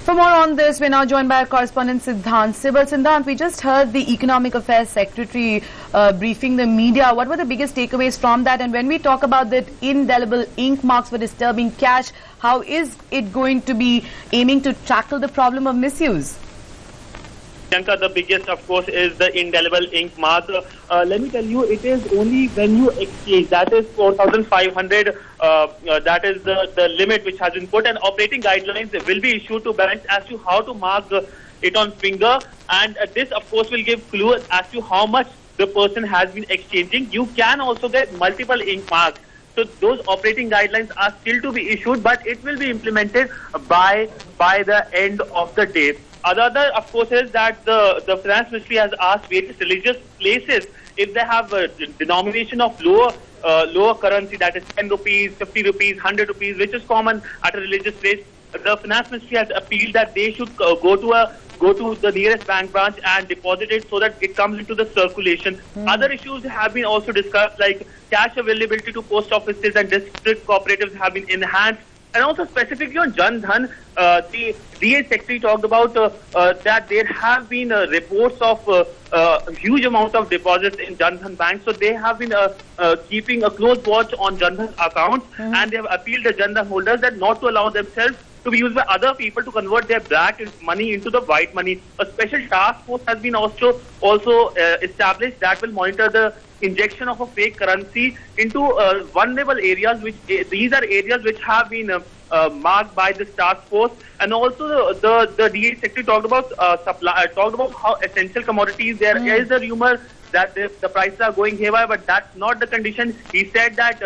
For more on this, we're now joined by our correspondent Siddhant Sibal. Siddhant, we just heard the Economic Affairs Secretary briefing the media. What were the biggest takeaways from that? And when we talk about that indelible ink marks for disturbing cash, how is it going to be aiming to tackle the problem of misuse? The biggest, of course, is the indelible ink mark. Let me tell you, it is only when you exchange, that is 4,500, that is the limit which has been put, and operating guidelines will be issued to banks as to how to mark it on finger, and this, of course, will give clue as to how much the person has been exchanging. You can also get multiple ink marks. So those operating guidelines are still to be issued, but it will be implemented by the end of the day. Another, of course, is that the Finance Ministry has asked various religious places if they have a denomination of lower currency, that is 10 rupees, 50 rupees, 100 rupees, which is common at a religious place. The Finance Ministry has appealed that they should go to the nearest bank branch and deposit it so that it comes into the circulation. Other issues have been also discussed, like cash availability to post offices and district cooperatives have been enhanced. And also specifically on Jan Dhan, the DA Secretary talked about that there have been reports of huge amount of deposits in Jan Dhan banks. So they have been keeping a close watch on Jan Dhan accounts, and they have appealed to Jan Dhan holders that not to allow themselves to be used by other people to convert their black money into the white money. A special task force has been also established that will monitor the injection of a fake currency into vulnerable areas, which these are areas which have been marked by this task force. And also the DA Secretary talked about talked about how essential commodities, there is a rumor that the prices are going haywire, but that's not the condition. He said that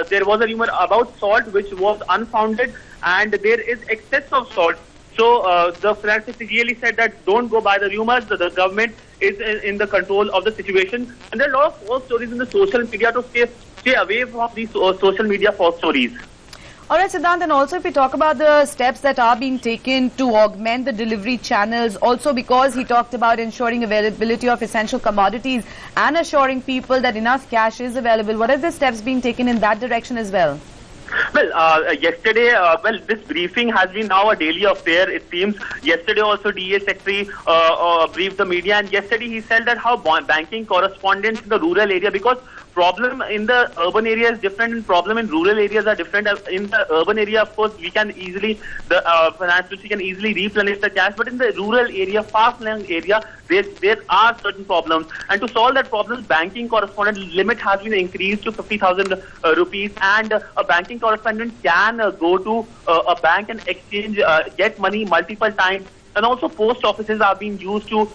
there was a rumor about salt which was unfounded, and there is excess of salt. So the Finance Secretary really said that don't go by the rumors. The government is in the control of the situation, and there are a lot of false stories in the social media. To stay away from these social media false stories. All right, Siddhant, and also if we talk about the steps that are being taken to augment the delivery channels, also because he talked about ensuring availability of essential commodities and assuring people that enough cash is available. What are the steps being taken in that direction as well? Well, yesterday, this briefing has been now a daily affair, it seems. Yesterday also DA Secretary briefed the media, and yesterday he said that how banking correspondents in the rural area, because problem in the urban area is different and problem in rural areas are different. In the urban area, of course, we can easily, the finance ministry can easily replenish the cash, but in the rural area, far-flung area, there are certain problems. And to solve that problem, banking correspondent limit has been increased to 50,000 rupees, and a banking correspondent can go to a bank and exchange, get money multiple times. And also post offices are being used to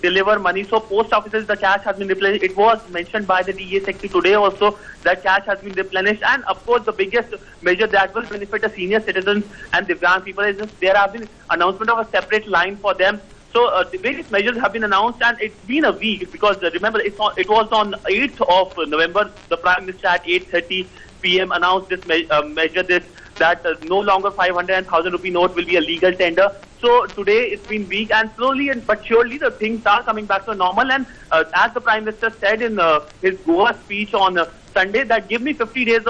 deliver money. So post offices, the cash has been replenished. It was mentioned by the DA Secretary today also that cash has been replenished. And of course, the biggest measure that will benefit the senior citizens and Divyang people is just there have been announcement of a separate line for them. So the various measures have been announced, and it's been a week because remember it was on 8th of November. The Prime Minister at 8:30 p.m. announced this measure that no longer 500 and 1,000 rupee note will be a legal tender. So today it's been weak, and slowly but surely the things are coming back to normal. And as the Prime Minister said in his Goa speech on Sunday, that give me 50 days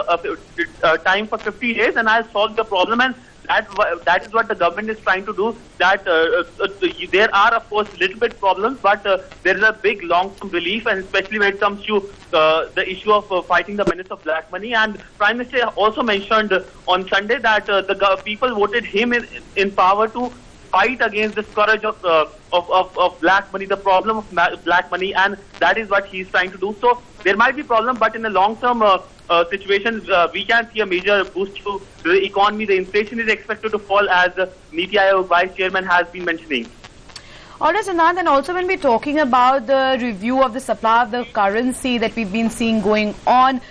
time for 50 days and I'll solve the problem. And that is what the government is trying to do. That there are of course little bit problems, but there is a big long-term relief, and especially when it comes to the issue of fighting the menace of black money. And Prime Minister also mentioned on Sunday that the people voted him in power to fight against the scourge of black money, the problem of black money, and that is what he is trying to do. So there might be problem, but in the long-term situation, we can see a major boost to the economy. The inflation is expected to fall, as Niti Aayog Vice Chairman has been mentioning. All right, Anand, and also when we're talking about the review of the supply of the currency that we've been seeing going on,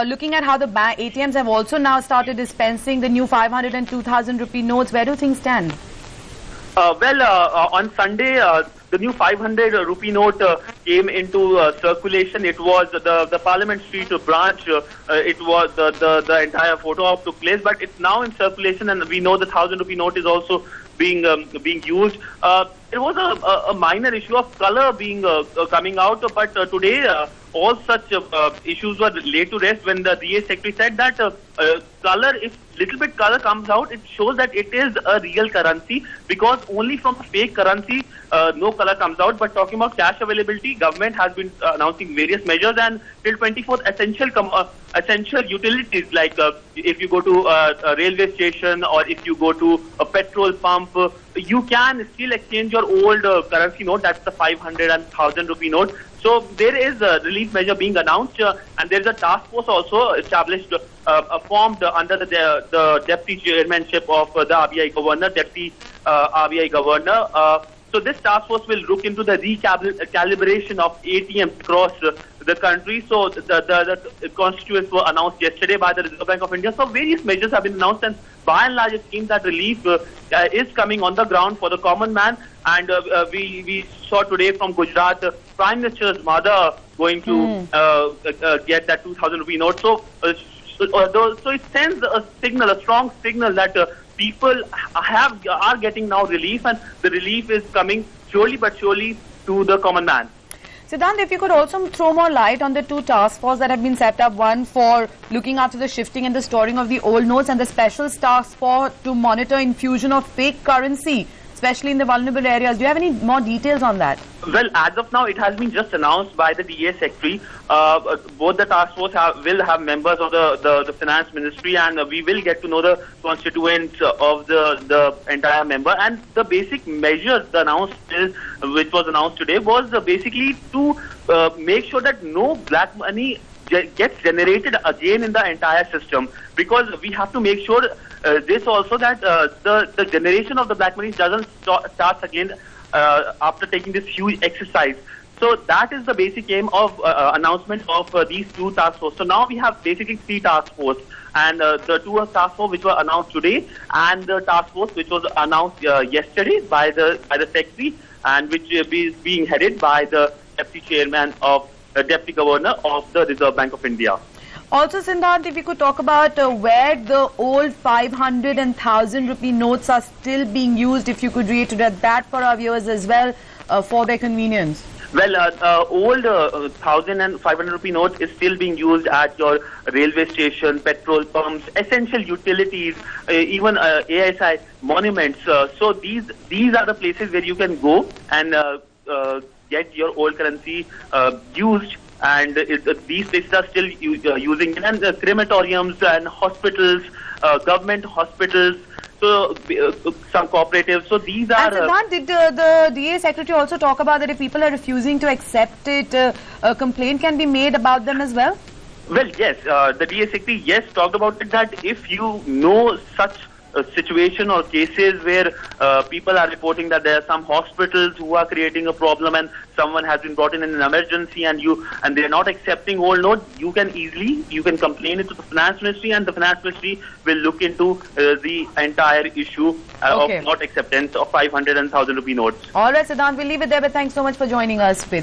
looking at how the bank ATMs have also now started dispensing the new 500 and 2,000 rupee notes, where do things stand? On Sunday, the new 500 rupee note came into circulation. It was the Parliament Street branch. It was the entire photo op took place, but it's now in circulation, and we know the 1,000 rupee note is also being used. There was a minor issue of color being coming out, but today all such issues were laid to rest when the DA secretary said that color, if little bit color comes out, it shows that it is a real currency, because only from a fake currency no color comes out. But talking about cash availability, government has been announcing various measures, and till 24th essential utilities, like if you go to a railway station or if you go to a petrol pump, you can still exchange your old currency note, that's the 500 and 1000 rupee note. So there is a relief measure being announced, and there is a task force also established, formed under the deputy chairmanship of the RBI governor, deputy RBI governor. So this task force will look into the recalibration of ATMs across the country. So the constituents were announced yesterday by the Reserve Bank of India. So various measures have been announced, and by and large it seems that relief is coming on the ground for the common man. And we saw today from Gujarat, Prime Minister's mother going to get that 2000 rupee note. So it sends a signal, a strong signal that people are getting now relief, and the relief is coming slowly but surely to the common man. Siddhant, if you could also throw more light on the two task forces that have been set up, one for looking after the shifting and the storing of the old notes, and the special task force to monitor infusion of fake currency, especially in the vulnerable areas. Do you have any more details on that? Well, as of now, it has been just announced by the DA secretary. Both the task force will have members of the finance ministry, and we will get to know the constituents of the entire member. And the basic measures which was announced today was basically to make sure that no black money gets generated again in the entire system, because we have to make sure this also, that the generation of the black money doesn't start again after taking this huge exercise. So that is the basic aim of announcement of these two task forces. So now we have basically three task forces, and the two task force which were announced today, and the task force which was announced yesterday by the secretary, and which is being headed by the deputy chairman of deputy governor of the Reserve Bank of India. Also, Siddhant, if you could talk about where the old 500 and 1000 rupee notes are still being used, if you could reiterate that for our viewers as well, for their convenience. Well, old 1000 and 500 rupee note is still being used at your railway station, petrol pumps, essential utilities, even ASI monuments. So these are the places where you can go and get your old currency used. And these places are still using it, and crematoriums and hospitals, government hospitals, so some cooperatives. So these are. And Siddhant, did the DA secretary also talk about that if people are refusing to accept it, a complaint can be made about them as well? Well, yes, the DA secretary talked about it, that if you know such situation or cases where people are reporting that there are some hospitals who are creating a problem, and someone has been brought in an emergency, and they are not accepting old note, you can complain it to the finance ministry, and the finance ministry will look into the entire issue of not acceptance of 500 and 1000 rupee notes. All right, Siddhant, we'll leave it there, but thanks so much for joining us with